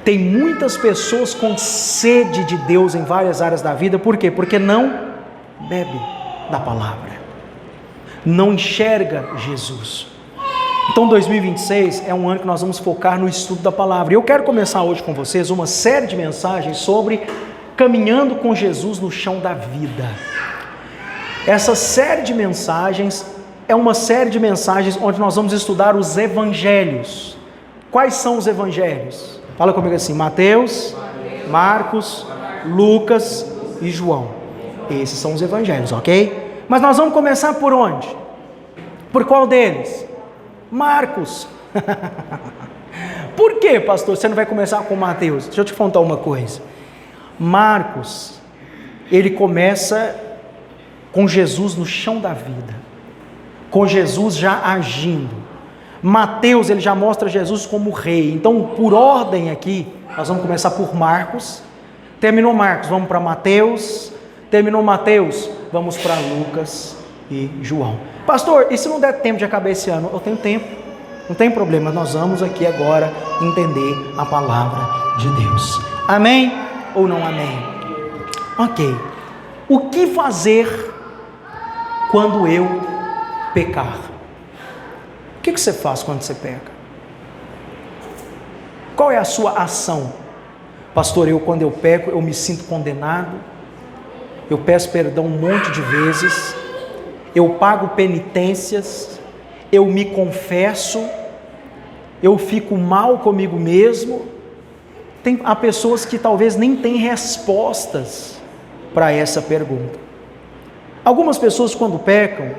Tem muitas pessoas com sede de Deus em várias áreas da vida. Por quê? Porque não bebe da palavra, não enxerga Jesus. Então 2026 é um ano que nós vamos focar no estudo da palavra. E eu quero começar hoje com vocês uma série de mensagens sobre caminhando com Jesus no chão da vida. Essa série de mensagens é uma série de mensagens onde nós vamos estudar os evangelhos. Quais são os evangelhos? Fala comigo assim: Mateus, Marcos, Lucas e João. Esses são os evangelhos, ok? Mas nós vamos começar por onde? Por qual deles? Marcos. Por que, pastor, você não vai começar com Mateus? Deixa eu te contar uma coisa. Marcos, ele começa com Jesus no chão da vida, com Jesus já agindo. Mateus, ele já mostra Jesus como rei. Então, por ordem aqui, nós vamos começar por Marcos. Terminou Marcos, vamos para Mateus. Terminou Mateus, vamos para Lucas e João. Pastor, e se não der tempo de acabar esse ano? Eu tenho tempo, não tem problema, nós vamos aqui agora entender a palavra de Deus. Amém ou não amém? Ok. O que fazer quando eu pecar? O que você faz quando você peca? Qual é a sua ação? Pastor, quando eu peco, eu me sinto condenado, eu peço perdão um monte de vezes, eu pago penitências, eu me confesso, eu fico mal comigo mesmo. Há pessoas que talvez nem têm respostas para essa pergunta. Algumas pessoas, quando pecam,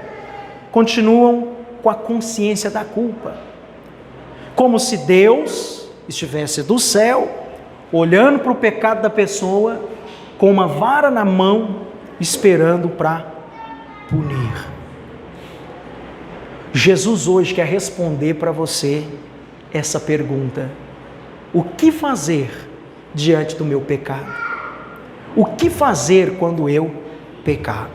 continuam com a consciência da culpa, como se Deus estivesse do céu, olhando para o pecado da pessoa, com uma vara na mão, esperando para punir. Jesus hoje quer responder para você essa pergunta: o que fazer diante do meu pecado? O que fazer quando eu pecar?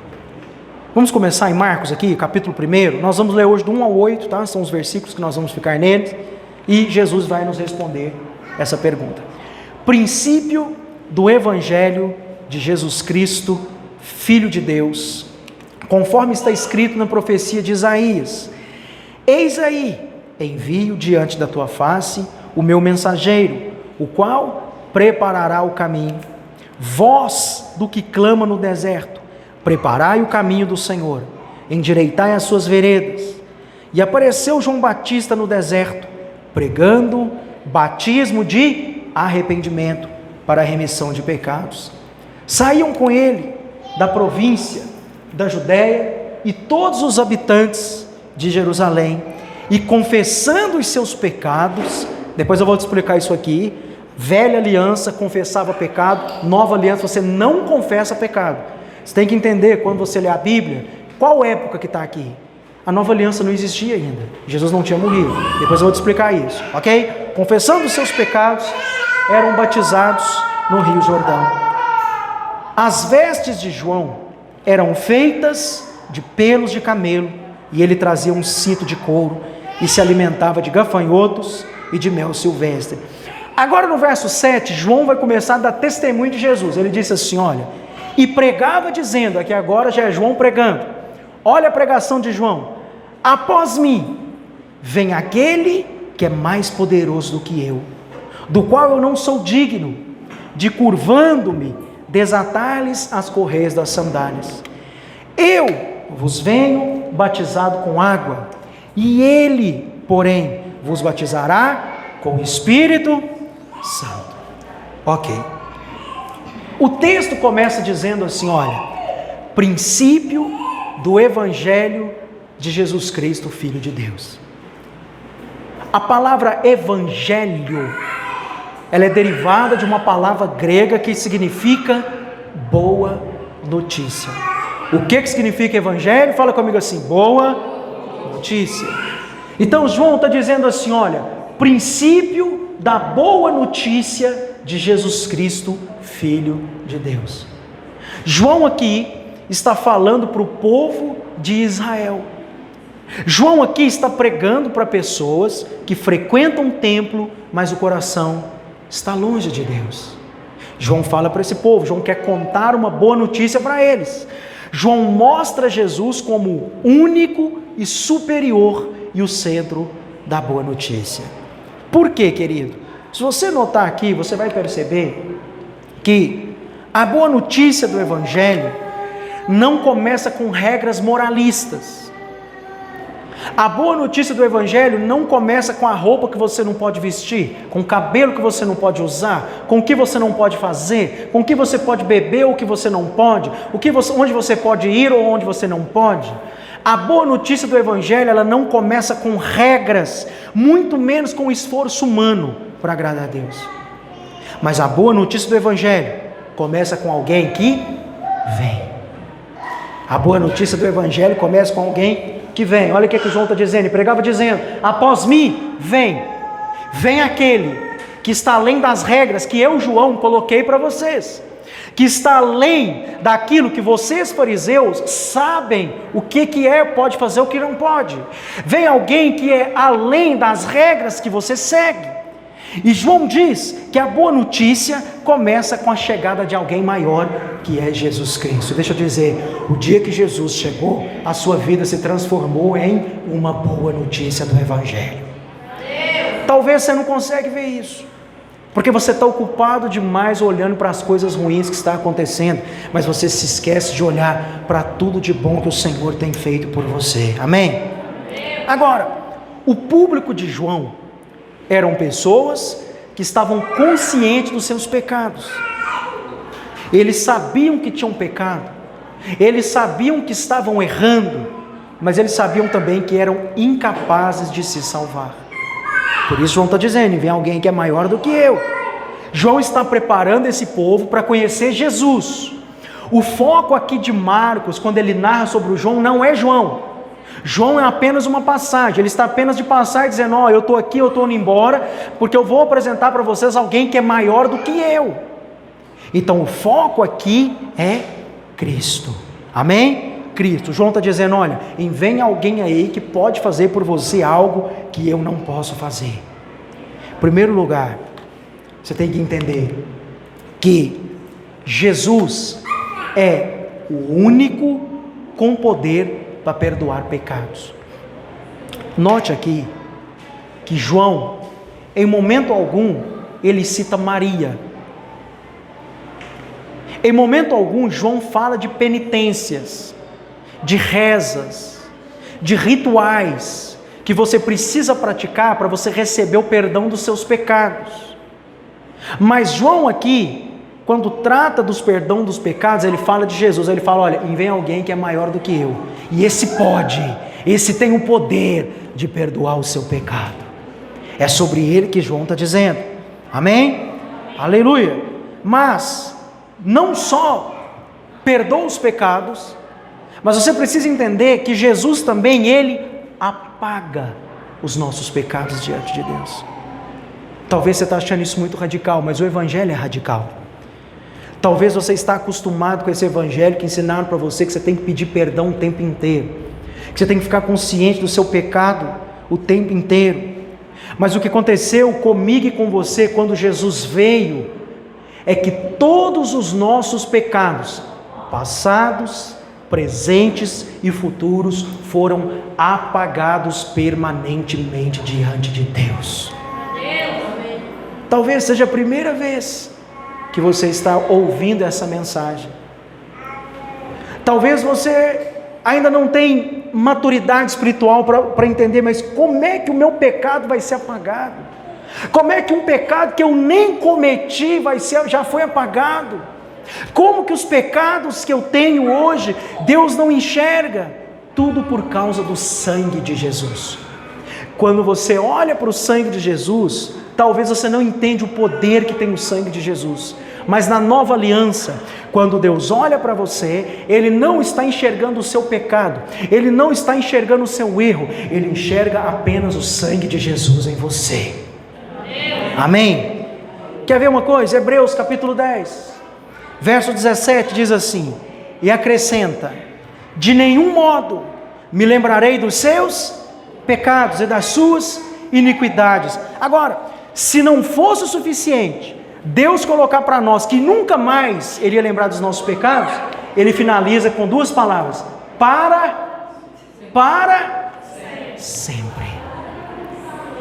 Vamos começar em Marcos aqui, capítulo 1, nós vamos ler hoje do 1 ao 8, tá? São os versículos que nós vamos ficar neles, e Jesus vai nos responder essa pergunta. Princípio do Evangelho de Jesus Cristo, Filho de Deus, conforme está escrito na profecia de Isaías: eis aí, envio diante da tua face o meu mensageiro, o qual preparará o caminho. Voz do que clama no deserto: preparai o caminho do Senhor, endireitai as suas veredas. E apareceu João Batista no deserto, pregando batismo de arrependimento para a remissão de pecados. Saíam com ele da província da Judéia e todos os habitantes de Jerusalém, e confessando os seus pecados. Depois eu vou te explicar isso aqui. Velha aliança confessava pecado, nova aliança você não confessa pecado. Você tem que entender, quando você lê a Bíblia, qual época que está aqui. A nova aliança não existia ainda, Jesus não tinha morrido. Depois eu vou te explicar isso, ok? Confessando os seus pecados, eram batizados no Rio Jordão. As vestes de João eram feitas de pelos de camelo, e ele trazia um cinto de couro, e se alimentava de gafanhotos e de mel silvestre. Agora no verso 7, João vai começar a dar testemunho de Jesus. Ele disse assim, olha: e pregava dizendo, aqui agora já é João pregando, olha a pregação de João: após mim vem aquele que é mais poderoso do que eu, do qual eu não sou digno de, curvando-me, desatar-lhes as correias das sandálias. Eu vos venho batizado com água, e ele, porém, vos batizará com o Espírito Santo. Ok. O texto começa dizendo assim, olha: princípio do Evangelho de Jesus Cristo, Filho de Deus. A palavra evangelho, ela é derivada de uma palavra grega que significa boa notícia. O que significa evangelho? Fala comigo assim: boa notícia. Então João está dizendo assim, olha, princípio da boa notícia de Jesus Cristo, Filho de Deus. João aqui está falando para o povo de Israel. João aqui está pregando para pessoas que frequentam o templo, mas o coração está longe de Deus. João fala para esse povo, João quer contar uma boa notícia para eles. João mostra Jesus como único e superior e o centro da boa notícia. Por quê, querido? Se você notar aqui, você vai perceber que a boa notícia do Evangelho não começa com regras moralistas. A boa notícia do Evangelho não começa com a roupa que você não pode vestir, com o cabelo que você não pode usar, com o que você não pode fazer, com o que você pode beber ou o que você não pode, onde você pode ir ou onde você não pode. A boa notícia do Evangelho, ela não começa com regras, muito menos com esforço humano para agradar a Deus. Mas a boa notícia do Evangelho começa com alguém que vem. A boa notícia do Evangelho começa com alguém que vem. Olha o que João está dizendo, ele pregava dizendo: após mim, vem aquele que está além das regras que eu, João, coloquei para vocês, que está além daquilo que vocês, fariseus, sabem o que é, pode fazer, o que não pode. Vem alguém que é além das regras que você segue. E João diz que a boa notícia começa com a chegada de alguém maior, que é Jesus Cristo. Deixa eu dizer, o dia que Jesus chegou, a sua vida se transformou em uma boa notícia do Evangelho. Talvez você não consegue ver isso, porque você está ocupado demais olhando para as coisas ruins que estão acontecendo, mas você se esquece de olhar para tudo de bom que o Senhor tem feito por você. Amém? Agora, o público de João eram pessoas que estavam conscientes dos seus pecados. Eles sabiam que tinham pecado, eles sabiam que estavam errando, mas eles sabiam também que eram incapazes de se salvar. Por isso João está dizendo: vem alguém que é maior do que eu. João está preparando esse povo para conhecer Jesus. O foco aqui de Marcos, quando ele narra sobre o João, não é João. João é apenas uma passagem, ele está apenas de passar e dizendo: eu estou aqui, eu estou indo embora, porque eu vou apresentar para vocês alguém que é maior do que eu. Então o foco aqui é Cristo. Amém? Cristo. João está dizendo: olha, vem alguém aí que pode fazer por você algo que eu não posso fazer. Em primeiro lugar, você tem que entender que Jesus é o único com poder para perdoar pecados. Note aqui que João, em momento algum, ele cita Maria. Em momento algum, João fala de penitências, de rezas, de rituais que você precisa praticar para você receber o perdão dos seus pecados. Mas João aqui, quando trata dos perdão dos pecados, ele fala de Jesus. Ele fala: olha, vem alguém que é maior do que eu, e esse tem o poder de perdoar o seu pecado. É sobre ele que João está dizendo. Amém? Aleluia. Mas não só perdoa os pecados, mas você precisa entender que Jesus também, ele apaga os nossos pecados diante de Deus. Talvez você está achando isso muito radical, mas o Evangelho é radical. Talvez você está acostumado com esse Evangelho que ensinaram para você que você tem que pedir perdão o tempo inteiro, que você tem que ficar consciente do seu pecado o tempo inteiro. Mas o que aconteceu comigo e com você quando Jesus veio, é que todos os nossos pecados, passados, presentes e futuros, foram apagados permanentemente diante de Deus. Talvez seja a primeira vez que você está ouvindo essa mensagem. Talvez você ainda não tem maturidade espiritual para entender, mas como é que o meu pecado vai ser apagado? Como é que um pecado que eu nem cometi já foi apagado? Como que os pecados que eu tenho hoje, Deus não enxerga? Tudo por causa do sangue de Jesus. Quando você olha para o sangue de Jesus, talvez você não entende o poder que tem o sangue de Jesus. Mas na nova aliança, quando Deus olha para você, Ele não está enxergando o seu pecado, Ele não está enxergando o seu erro, Ele enxerga apenas o sangue de Jesus em você. Amém? Quer ver uma coisa? Hebreus capítulo 10, verso 17 diz assim: e acrescenta: de nenhum modo me lembrarei dos seus pecados e das suas iniquidades. Agora, Se não fosse o suficiente, Deus colocar para nós que nunca mais Ele ia lembrar dos nossos pecados, Ele finaliza com duas palavras: para sempre.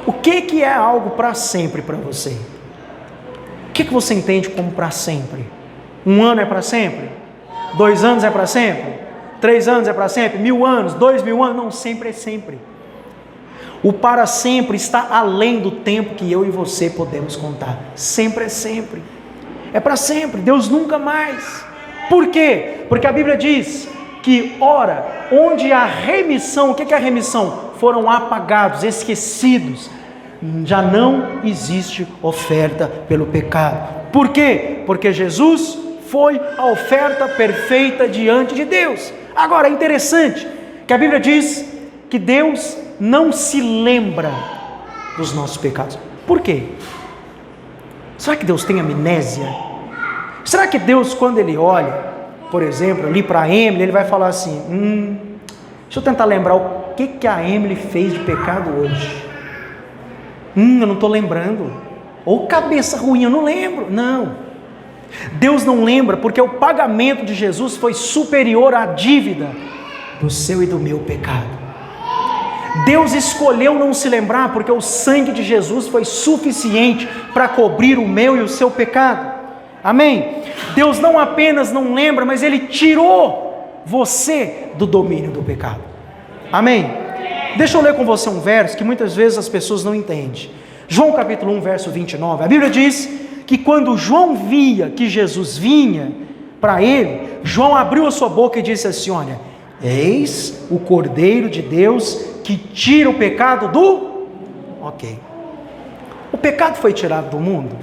O que é algo para sempre para você? O que você entende como para sempre? 1 ano é para sempre? 2 anos é para sempre? 3 anos é para sempre? 1000 anos? 2000 anos? Não, sempre é sempre. O para sempre está além do tempo que eu e você podemos contar. Sempre é sempre. É para sempre. Deus nunca mais. Por quê? Porque a Bíblia diz que, ora, onde há remissão, o que é a remissão? Foram apagados, esquecidos. Já não existe oferta pelo pecado. Por quê? Porque Jesus foi a oferta perfeita diante de Deus. Agora, é interessante que a Bíblia diz que Deus não se lembra dos nossos pecados. Por quê? Será que Deus tem amnésia? Será que Deus, quando Ele olha, por exemplo, ali para a Emily, Ele vai falar assim: deixa eu tentar lembrar o que a Emily fez de pecado hoje. Eu não estou lembrando. Ou cabeça ruim, eu não lembro. Não. Deus não lembra porque o pagamento de Jesus foi superior à dívida do seu e do meu pecado. Deus escolheu não se lembrar porque o sangue de Jesus foi suficiente para cobrir o meu e o seu pecado. Amém? Deus não apenas não lembra, mas Ele tirou você do domínio do pecado. Amém? Deixa eu ler com você um verso que muitas vezes as pessoas não entendem. João capítulo 1, verso 29. A Bíblia diz que quando João via que Jesus vinha para ele, João abriu a sua boca e disse assim: olha, eis o Cordeiro de Deus que tira o pecado do... Ok. O pecado foi tirado do mundo?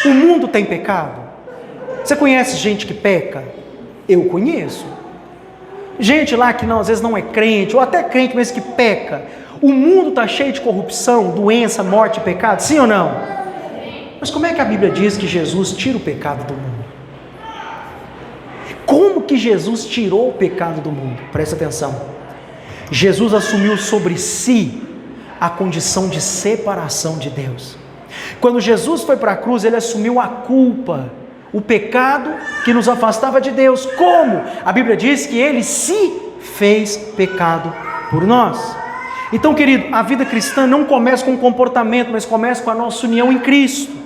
O mundo tem pecado? Você conhece gente que peca? Eu conheço. Gente lá que não, às vezes não é crente, ou até crente, mas que peca. O mundo está cheio de corrupção, doença, morte e pecado, sim ou não? Mas como é que a Bíblia diz que Jesus tira o pecado do mundo? Como que Jesus tirou o pecado do mundo? Presta atenção. Jesus assumiu sobre si a condição de separação de Deus. Quando Jesus foi para a cruz, Ele assumiu a culpa, o pecado que nos afastava de Deus. Como? A Bíblia diz que Ele se fez pecado por nós. Então, querido, a vida cristã não começa com comportamento, mas começa com a nossa união em Cristo.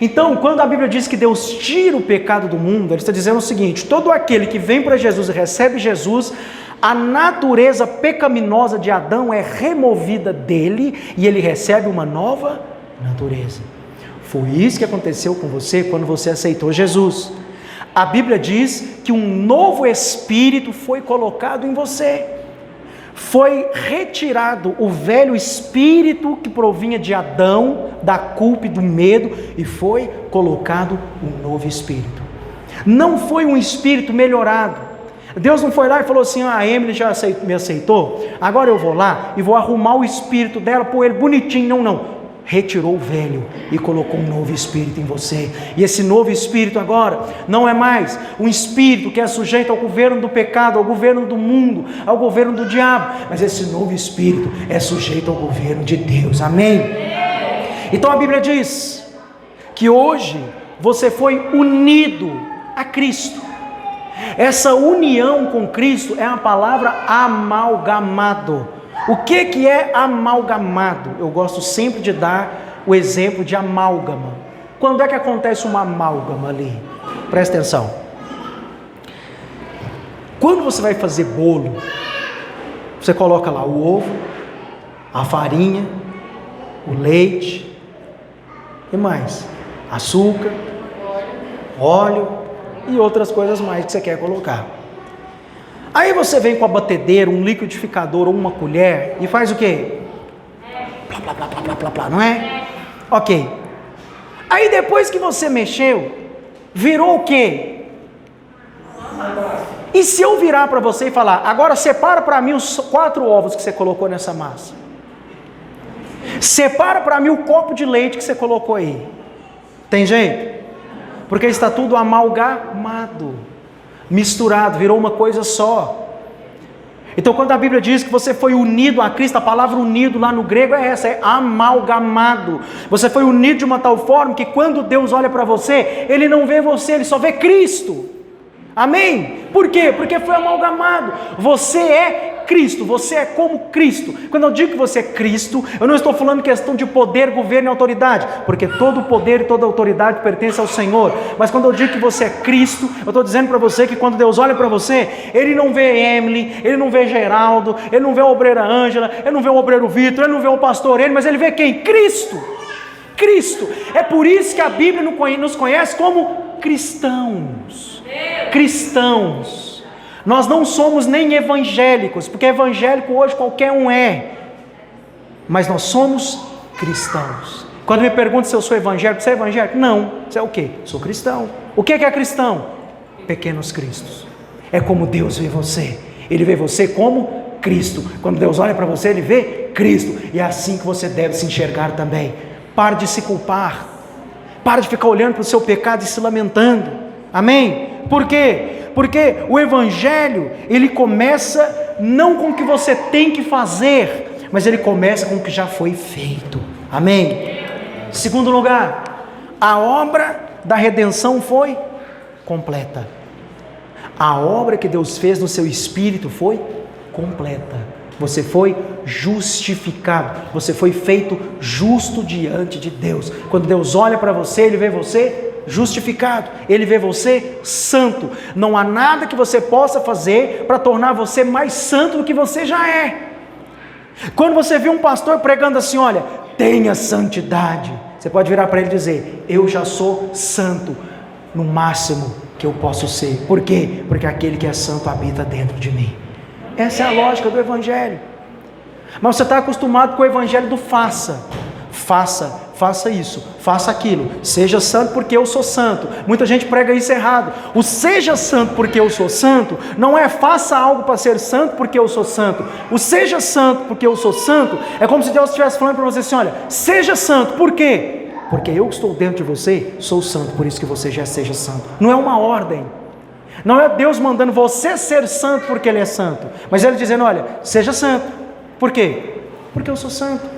Então, quando a Bíblia diz que Deus tira o pecado do mundo, Ele está dizendo o seguinte: todo aquele que vem para Jesus e recebe Jesus, a natureza pecaminosa de Adão é removida dele e ele recebe uma nova natureza. Foi isso que aconteceu com você quando você aceitou Jesus. A Bíblia diz que um novo espírito foi colocado em você. Foi retirado o velho espírito que provinha de Adão, da culpa e do medo, e foi colocado um novo espírito. Não foi um espírito melhorado. Deus não foi lá e falou assim: a Emily já me aceitou, agora eu vou lá e vou arrumar o espírito dela, pôr ele bonitinho. Não, não. Retirou o velho e colocou um novo espírito em você. E esse novo espírito agora não é mais um espírito que é sujeito ao governo do pecado, ao governo do mundo, ao governo do diabo, mas esse novo espírito é sujeito ao governo de Deus. Amém? Então a Bíblia diz que hoje você foi unido a Cristo. Essa união com Cristo é a palavra amalgamado. O que é amalgamado? Eu gosto sempre de dar o exemplo de amálgama. Quando é que acontece uma amálgama ali? Presta atenção. Quando você vai fazer bolo, você coloca lá o ovo, a farinha, o leite, e mais? Açúcar, óleo e outras coisas mais que você quer colocar. Aí você vem com a batedeira, um liquidificador ou uma colher e faz o quê? Plá, plá, plá, plá, plá, plá, plá, não é? Ok. Aí depois que você mexeu, virou o quê? E se eu virar para você e falar: agora separa para mim os 4 ovos que você colocou nessa massa. Separa para mim o copo de leite que você colocou aí. Tem jeito? Porque está tudo amalgamado, misturado, virou uma coisa só. Então, quando a Bíblia diz que você foi unido a Cristo, a palavra unido lá no grego é essa, é amalgamado. Você foi unido de uma tal forma que quando Deus olha para você, Ele não vê você, Ele só vê Cristo. Amém? Por quê? Porque foi amalgamado. Você é Cristo, você é como Cristo. Quando eu digo que você é Cristo, eu não estou falando questão de poder, governo e autoridade, porque todo poder e toda autoridade pertence ao Senhor. Mas quando eu digo que você é Cristo, eu estou dizendo para você que quando Deus olha para você, Ele não vê Emily, Ele não vê Geraldo, Ele não vê a obreira Ângela, Ele não vê o obreiro Vitor, Ele não vê o pastor ele, mas Ele vê quem? Cristo. Cristo. É por isso que a Bíblia nos conhece como cristãos. Cristãos. Nós não somos nem evangélicos, porque evangélico hoje qualquer um é, mas nós somos cristãos. Quando me perguntam se eu sou evangélico, você é evangélico? Não. Você é o quê? Sou cristão. O que é cristão? Pequenos cristos. É como Deus vê você. Ele vê você como Cristo. Quando Deus olha para você, Ele vê Cristo. E é assim que você deve se enxergar também. Pare de se culpar. Pare de ficar olhando para o seu pecado e se lamentando. Amém? Por quê? Porque o Evangelho, ele começa não com o que você tem que fazer, mas ele começa com o que já foi feito. Amém? Segundo lugar, a obra da redenção foi completa. A obra que Deus fez no seu espírito foi completa. Você foi justificado, você foi feito justo diante de Deus. Quando Deus olha para você, Ele vê você justificado, Ele vê você santo. Não há nada que você possa fazer para tornar você mais santo do que você já é. Quando você vê um pastor pregando assim, olha, tenha santidade, você pode virar para ele e dizer, eu já sou santo, no máximo que eu posso ser. Por quê? Porque aquele que é santo habita dentro de mim. Essa é a lógica do Evangelho. Mas você está acostumado com o Evangelho do faça isso, faça aquilo, seja santo porque eu sou santo. Muita gente prega isso errado. O seja santo porque eu sou santo não é faça algo para ser santo porque eu sou santo. O seja santo porque eu sou santo é como se Deus estivesse falando para você assim, olha, seja santo, por quê? Porque eu que estou dentro de você sou santo, por isso que você já seja santo. Não é uma ordem, não é Deus mandando você ser santo porque Ele é santo, mas Ele dizendo, olha, seja santo. Por quê? Porque eu sou santo.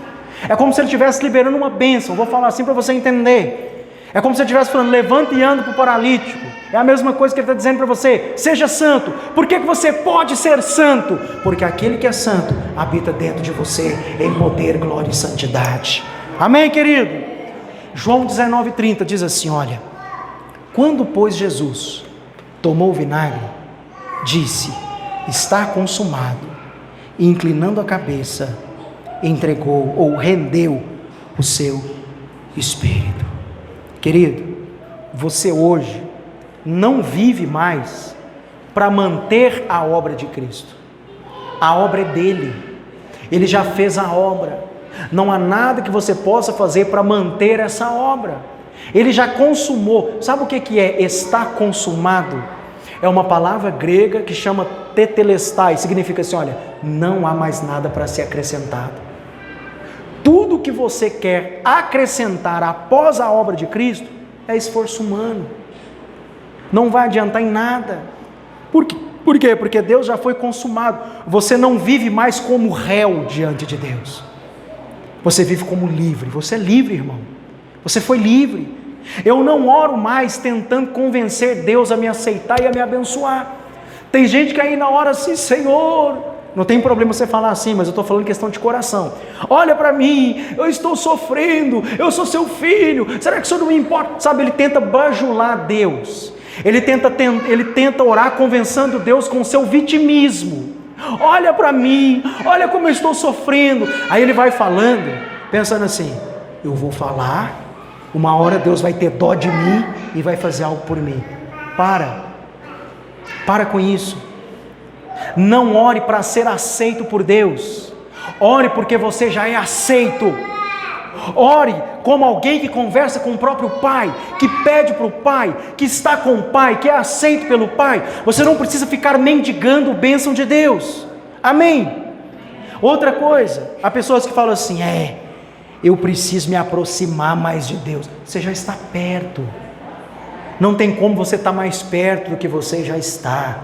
É como se Ele estivesse liberando uma bênção. Vou falar assim para você entender. É como se Ele estivesse falando, levanta e anda para o paralítico. É a mesma coisa que Ele está dizendo para você, seja santo. Por que você pode ser santo? Porque aquele que é santo habita dentro de você em poder, glória e santidade. Amém, querido? João 19:30 diz assim, olha, quando pois Jesus tomou o vinagre, disse, está consumado, e inclinando a cabeça, entregou ou rendeu o seu espírito. Querido, você hoje não vive mais para manter a obra de Cristo. A obra é dele. Ele já fez a obra. Não há nada que você possa fazer para manter essa obra. Ele já consumou. Sabe o que é estar consumado? É uma palavra grega que chama tetelestai. Significa assim, olha, não há mais nada para ser acrescentado. Tudo que você quer acrescentar após a obra de Cristo é esforço humano. Não vai adiantar em nada. Por quê? Porque Deus já foi consumado. Você não vive mais como réu diante de Deus. Você vive como livre. Você é livre, irmão. Você foi livre. Eu não oro mais tentando convencer Deus a me aceitar e a me abençoar. Tem gente que ainda ora assim, Senhor... Não tem problema você falar assim, mas eu estou falando questão de coração. Olha para mim, eu estou sofrendo, eu sou seu filho, será que isso não me importa? Sabe, ele tenta bajular Deus, ele tenta orar convencendo Deus com o seu vitimismo. Olha para mim, olha como eu estou sofrendo. Aí ele vai falando, pensando assim, eu vou falar, uma hora Deus vai ter dó de mim e vai fazer algo por mim. Para com isso. Não ore para ser aceito por Deus. Ore porque você já é aceito. Ore como alguém que conversa com o próprio Pai, que pede para o Pai, que está com o Pai, que é aceito pelo Pai. Você não precisa ficar mendigando a bênção de Deus. Amém? Outra coisa, há pessoas que falam assim, eu preciso me aproximar mais de Deus. Você já está perto. Não tem como você estar mais perto do que você já está.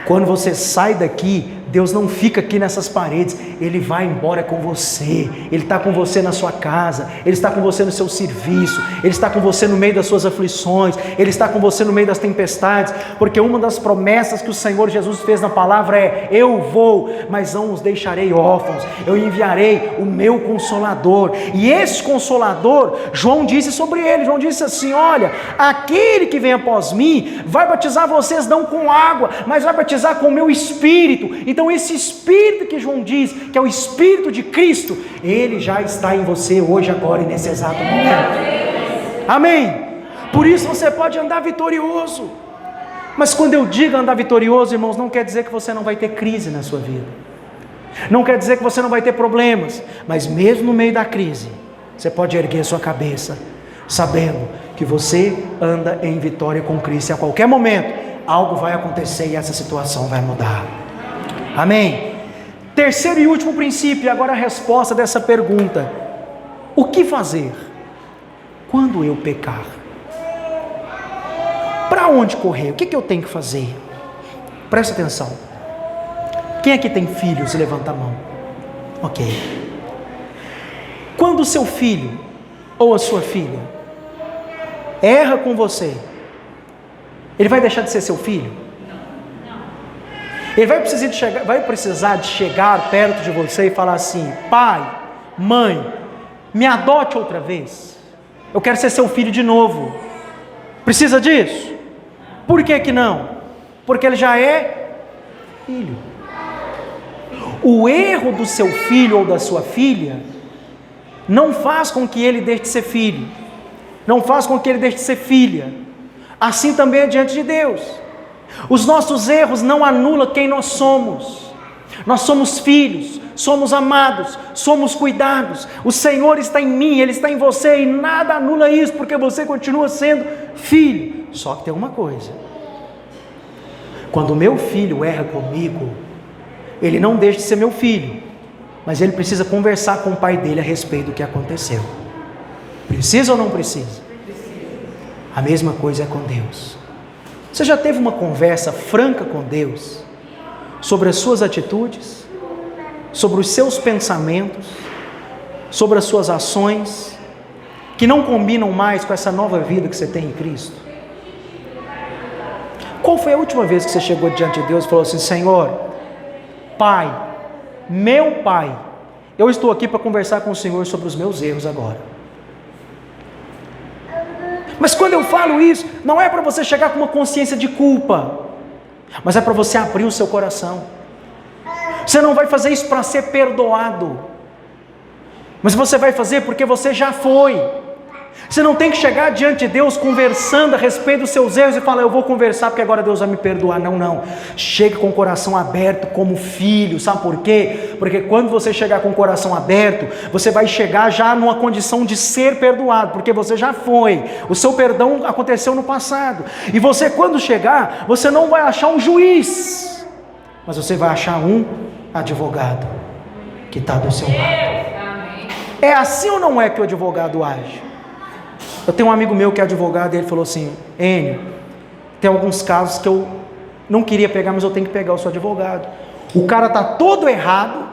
Quando você sai daqui, Deus não fica aqui nessas paredes, Ele vai embora com você, Ele está com você na sua casa, Ele está com você no seu serviço, Ele está com você no meio das suas aflições, Ele está com você no meio das tempestades, porque uma das promessas que o Senhor Jesus fez na palavra é: eu vou, mas não os deixarei órfãos, eu enviarei o meu Consolador. E esse Consolador, João disse sobre ele, João disse assim: olha, aquele que vem após mim, vai batizar vocês não com água, mas vai batizar com o meu Espírito. Então esse Espírito que João diz, que é o Espírito de Cristo, ele já está em você hoje, agora e nesse exato momento. Amém? Por isso você pode andar vitorioso. Mas quando eu digo andar vitorioso, irmãos, não quer dizer que você não vai ter crise na sua vida, não quer dizer que você não vai ter problemas, mas mesmo no meio da crise, você pode erguer sua cabeça, sabendo que você anda em vitória com Cristo, e a qualquer momento algo vai acontecer e essa situação vai mudar. Amém? Terceiro e último princípio, agora a resposta dessa pergunta: o que fazer quando eu pecar? Para onde correr? O que eu tenho que fazer? Presta atenção. Quem aqui tem filhos? Levanta a mão. Ok. Quando o seu filho ou a sua filha erra com você, ele vai deixar de ser seu filho? Ele vai precisar de chegar perto de você e falar assim: pai, mãe, me adote outra vez, eu quero ser seu filho de novo. Precisa disso? Por que não? Porque ele já é filho. O erro do seu filho ou da sua filha não faz com que ele deixe de ser filho, não faz com que ele deixe de ser filha. Assim também é diante de Deus. Os nossos erros não anulam quem nós somos. Nós somos filhos, somos amados, somos cuidados. O Senhor está em mim, Ele está em você, e nada anula isso, porque você continua sendo filho. Só que tem uma coisa: quando o meu filho erra comigo, ele não deixa de ser meu filho, mas ele precisa conversar com o pai dele a respeito do que aconteceu. Precisa ou não precisa? A mesma coisa é com Deus. Você já teve uma conversa franca com Deus sobre as suas atitudes, sobre os seus pensamentos, sobre as suas ações, que não combinam mais com essa nova vida que você tem em Cristo? Qual foi a última vez que você chegou diante de Deus e falou assim: Senhor, Pai, meu Pai, eu estou aqui para conversar com o Senhor sobre os meus erros agora? Mas quando eu falo isso, não é para você chegar com uma consciência de culpa, mas é para você abrir o seu coração. Você não vai fazer isso para ser perdoado, mas você vai fazer porque você já foi. Você não tem que chegar diante de Deus conversando a respeito dos seus erros e falar: eu vou conversar porque agora Deus vai me perdoar. Não. Chegue com o coração aberto como filho. Sabe por quê? Porque quando você chegar com o coração aberto, você vai chegar já numa condição de ser perdoado, porque você já foi. O seu perdão aconteceu no passado. E você, quando chegar, você não vai achar um juiz, mas você vai achar um advogado que está do seu lado. É assim ou não é que o advogado age? Eu tenho um amigo meu que é advogado, e ele falou assim: Enio, tem alguns casos que eu não queria pegar, mas eu tenho que pegar, eu sou advogado. O cara está todo errado,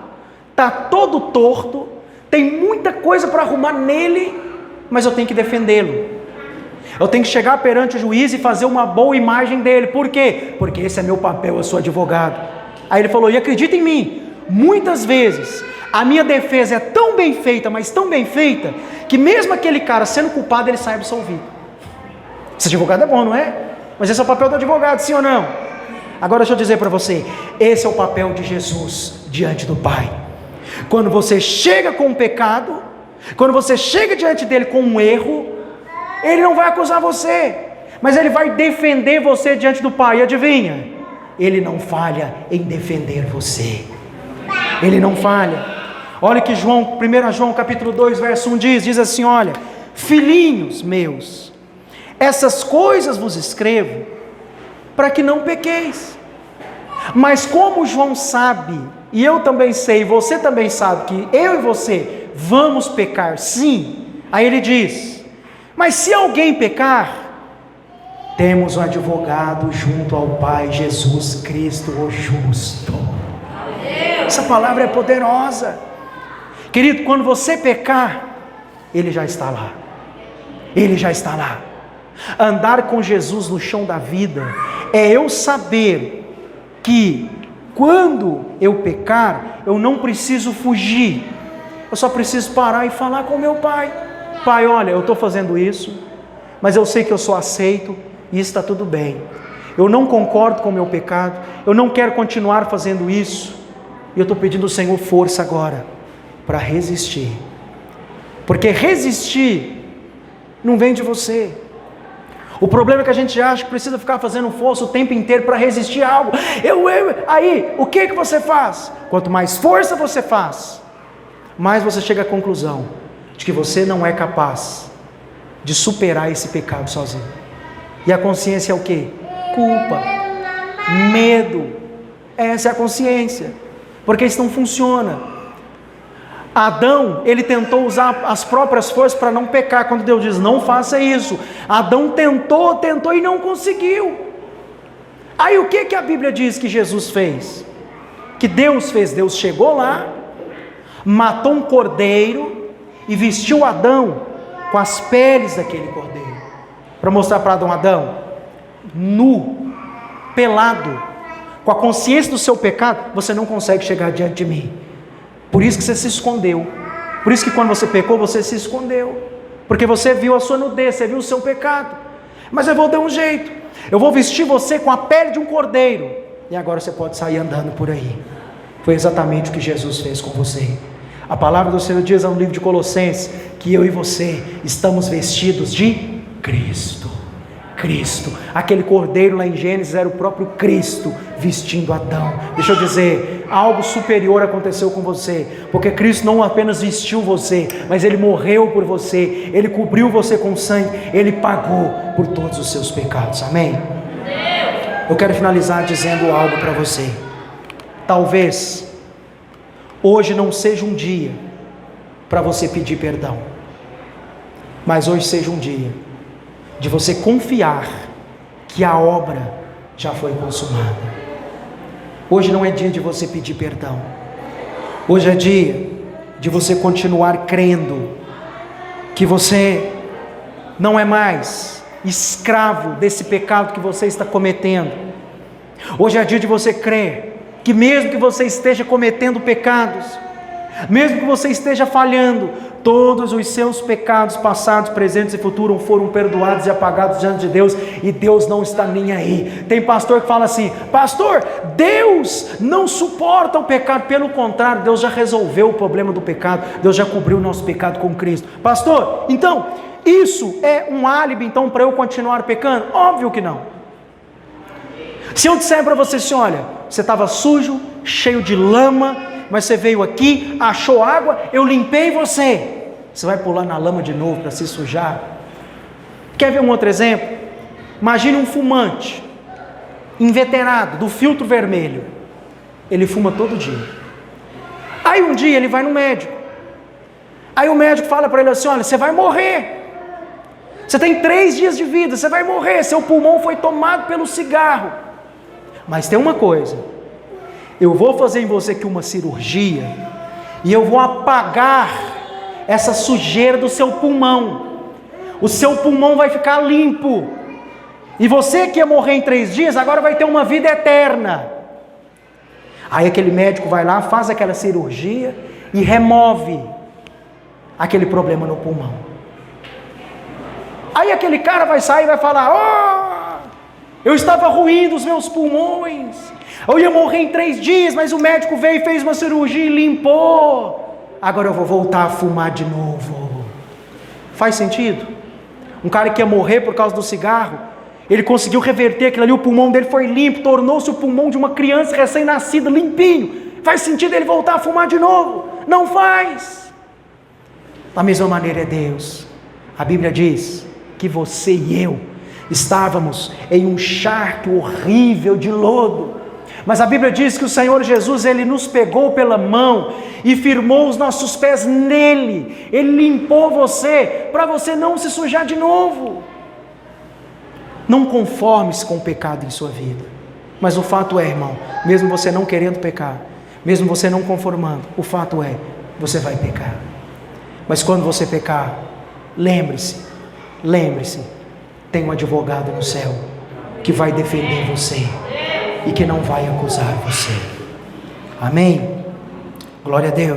está todo torto, tem muita coisa para arrumar nele, mas eu tenho que defendê-lo. Eu tenho que chegar perante o juiz e fazer uma boa imagem dele. Por quê? Porque esse é meu papel, eu sou advogado. Aí ele falou: e acredita em mim, muitas vezes a minha defesa é tão bem feita, mas tão bem feita, que mesmo aquele cara sendo culpado, ele sai absolvido. Esse advogado é bom, não é? Mas esse é o papel do advogado, sim ou não? Agora deixa eu dizer para você, esse é o papel de Jesus diante do Pai. Quando você chega com um pecado, quando você chega diante dele com um erro, ele não vai acusar você, mas ele vai defender você diante do Pai. E adivinha? Ele não falha em defender você. Ele não falha. Olha que 1 João capítulo 2, verso 1 diz assim: olha, filhinhos meus, essas coisas vos escrevo para que não pequeis. Mas como João sabe, e eu também sei, você também sabe, que eu e você vamos pecar sim, aí ele diz: mas se alguém pecar, temos um advogado junto ao Pai, Jesus Cristo o justo. Essa palavra é poderosa. Querido, quando você pecar, Ele já está lá. Ele já está lá. Andar com Jesus no chão da vida é eu saber que quando eu pecar, eu não preciso fugir. Eu só preciso parar e falar com meu Pai. Pai, olha, eu estou fazendo isso, mas eu sei que eu sou aceito e está tudo bem. Eu não concordo com o meu pecado, eu não quero continuar fazendo isso. E eu estou pedindo ao Senhor força agora para resistir. Porque resistir não vem de você. O problema é que a gente acha que precisa ficar fazendo força o tempo inteiro para resistir a algo. Aí, o que você faz? Quanto mais força você faz, mais você chega à conclusão de que você não é capaz de superar esse pecado sozinho. E a consciência é o quê? Culpa, medo. Essa é a consciência, porque isso não funciona. Adão, ele tentou usar as próprias forças para não pecar, quando Deus diz, não faça isso. Adão tentou e não conseguiu. Aí o que a Bíblia diz que Jesus fez? Que Deus fez? Deus chegou lá, matou um cordeiro e vestiu Adão com as peles daquele cordeiro, para mostrar para Adão, nu, pelado, com a consciência do seu pecado, você não consegue chegar diante de mim. Por isso que você se escondeu. Por isso que quando você pecou, você se escondeu. Porque você viu a sua nudez, você viu o seu pecado. Mas eu vou dar um jeito. Eu vou vestir você com a pele de um cordeiro. E agora você pode sair andando por aí. Foi exatamente o que Jesus fez com você. A palavra do Senhor diz no livro de Colossenses que eu e você estamos vestidos de Cristo. Cristo, aquele cordeiro lá em Gênesis era o próprio Cristo vestindo Adão. Deixa eu dizer, algo superior aconteceu com você, porque Cristo não apenas vestiu você, mas Ele morreu por você, Ele cobriu você com sangue, Ele pagou por todos os seus pecados, amém? Eu quero finalizar dizendo algo para você. Talvez hoje não seja um dia para você pedir perdão, mas hoje seja um dia de você confiar que a obra já foi consumada. Hoje não é dia de você pedir perdão. Hoje é dia de você continuar crendo que você não é mais escravo desse pecado que você está cometendo. Hoje é dia de você crer que mesmo que você esteja cometendo pecados, mesmo que você esteja falhando, todos os seus pecados passados, presentes e futuros foram perdoados e apagados diante de Deus, e Deus não está nem aí. Tem pastor que fala assim, pastor, Deus não suporta o pecado. Pelo contrário, Deus já resolveu o problema do pecado, Deus já cobriu o nosso pecado com Cristo. Pastor, então, isso é um álibi então para eu continuar pecando? Óbvio que não. Se eu disser para você assim, olha, você estava sujo, cheio de lama, mas você veio aqui, achou água, eu limpei você. Você vai pular na lama de novo para se sujar? Quer ver um outro exemplo? Imagine um fumante, inveterado, do filtro vermelho. Ele fuma todo dia. Aí um dia ele vai no médico. Aí o médico fala para ele assim, olha, você vai morrer. Você tem 3 dias de vida, você vai morrer. Seu pulmão foi tomado pelo cigarro. Mas tem uma coisa, eu vou fazer em você aqui uma cirurgia e eu vou apagar essa sujeira do seu pulmão. O seu pulmão vai ficar limpo. E você que ia morrer em 3 dias, agora vai ter uma vida eterna. Aí aquele médico vai lá, faz aquela cirurgia e remove aquele problema no pulmão. Aí aquele cara vai sair e vai falar, eu estava ruim dos meus pulmões, eu ia morrer em 3 dias, mas o médico veio e fez uma cirurgia e limpou. Agora eu vou voltar a fumar de novo. Faz sentido? Um cara que ia morrer por causa do cigarro, ele conseguiu reverter aquilo ali, o pulmão dele foi limpo, tornou-se o pulmão de uma criança recém-nascida, limpinho. Faz sentido ele voltar a fumar de novo? Não faz. Da mesma maneira é Deus. A Bíblia diz que você e eu estávamos em um charco horrível de lodo, mas a Bíblia diz que o Senhor Jesus, Ele nos pegou pela mão e firmou os nossos pés nele. Ele limpou você, para você não se sujar de novo. Não conforme-se com o pecado em sua vida, mas o fato é, irmão, mesmo você não querendo pecar, mesmo você não conformando, o fato é, você vai pecar. Mas quando você pecar, lembre-se, tem um advogado no céu que vai defender você e que não vai acusar você. Amém? Glória a Deus.